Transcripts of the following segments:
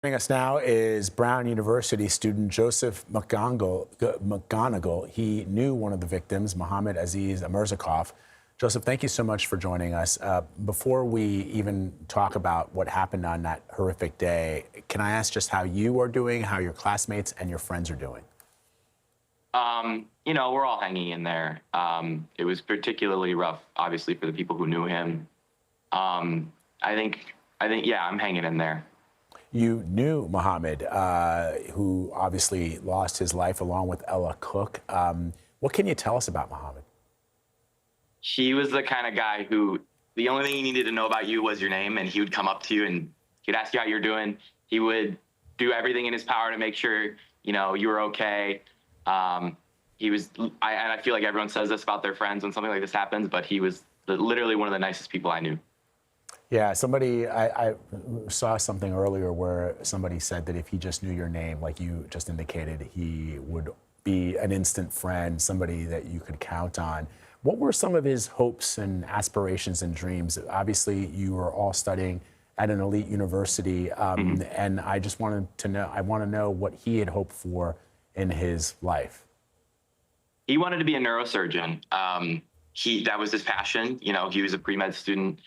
Joining us now is Brown University student Joseph McGonagle. He knew one of the victims, Mukhammad Aziz Umurzokov. Joseph, thank you so much for joining us. Before we even talk about what happened on that horrific day, can I ask just how you are doing, how your classmates and your friends are doing? We're all hanging in there. It was particularly rough, obviously, for the people who knew him. Yeah, I'm hanging in there. You knew Muhammad, who obviously lost his life along with Ella Cook. What can you tell us about Muhammad? He was the kind of guy who the only thing he needed to know about you was your name, and he would come up to you and he'd ask you how you're doing. He would do everything in his power to make sure, you were okay. I feel like everyone says this about their friends when something like this happens, but he was literally one of the nicest people I knew. Yeah, I saw something earlier where somebody said that if he just knew your name, like you just indicated, he would be an instant friend, somebody that you could count on. What were some of his hopes and aspirations and dreams? Obviously, you were all studying at an elite university, and I just wanted to know, I want to know what he had hoped for in his life. He wanted to be a neurosurgeon. That was his passion. He was a pre-med student.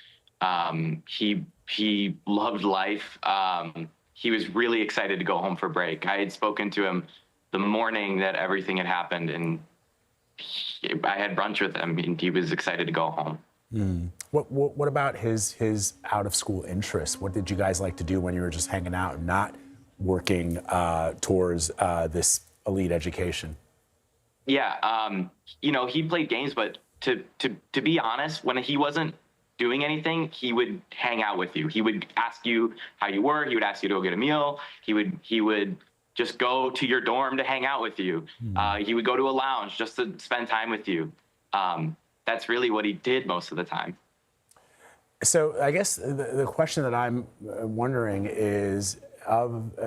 He loved life. He was really excited to go home for break. I had spoken to him the morning that everything had happened, and I had brunch with him, and he was excited to go home. What about his out of school interests? What did you guys like to do when you were just hanging out and not working towards this elite education? Yeah, he played games, but to be honest, when he wasn't doing anything, he would hang out with you. He would ask you how you were. He would ask you to go get a meal. He would just go to your dorm to hang out with you. He would go to a lounge just to spend time with you. That's really what he did most of the time. So I guess the question that I'm wondering is,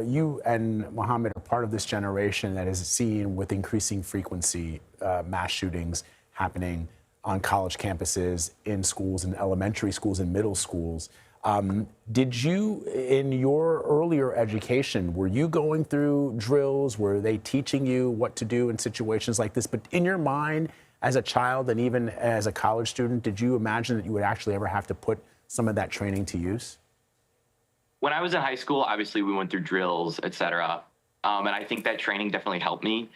you and Muhammad are part of this generation that is seen with increasing frequency mass shootings happening on college campuses, in schools, in elementary schools, and middle schools. Did you, in your earlier education, were you going through drills? Were they teaching you what to do in situations like this? But in your mind, as a child and even as a college student, did you imagine that you would actually ever have to put some of that training to use? When I was in high school, obviously we went through drills, et cetera. And I think that training definitely helped me.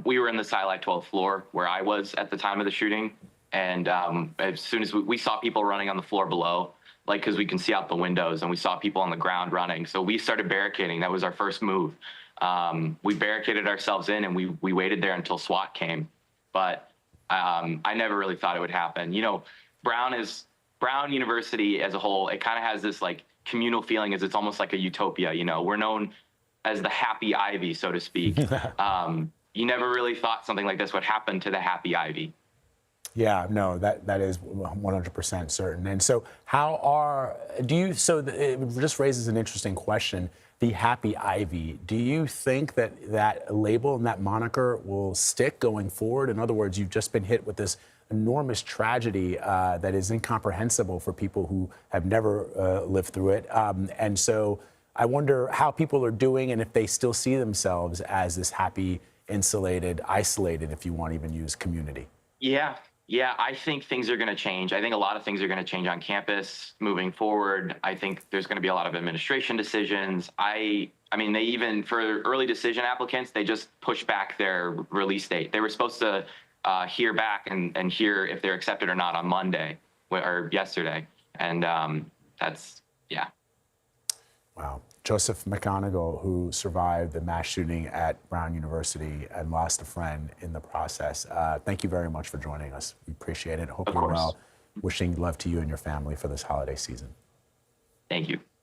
We were in the Skylight 12th floor where I was at the time of the shooting. And as soon as we saw people running on the floor below, because we can see out the windows, and we saw people on the ground running. So we started barricading. That was our first move. We barricaded ourselves in, and we waited there until SWAT came. But I never really thought it would happen. Brown University as a whole, it kind of has this communal feeling, as it's almost like a utopia. We're known as the happy ivy, so to speak. You never really thought something like this would happen to the happy ivy. Yeah, no, that is 100% certain. And so it just raises an interesting question, the happy ivy. Do you think that label and that moniker will stick going forward? In other words, you've just been hit with this enormous tragedy that is incomprehensible for people who have never lived through it. And so I wonder how people are doing and if they still see themselves as this happy, insulated, isolated, if you want to even use community. Yeah, I think things are going to change. I think a lot of things are going to change on campus moving forward. I think there's going to be a lot of administration decisions. I mean, they even, for early decision applicants, they just pushed back their release date. They were supposed to hear back and hear if they're accepted or not on Monday or yesterday. And yeah. Wow. Joseph McGonagle, who survived the mass shooting at Brown University and lost a friend in the process. Thank you very much for joining us. We appreciate it. Hope you're well. Wishing love to you and your family for this holiday season. Thank you.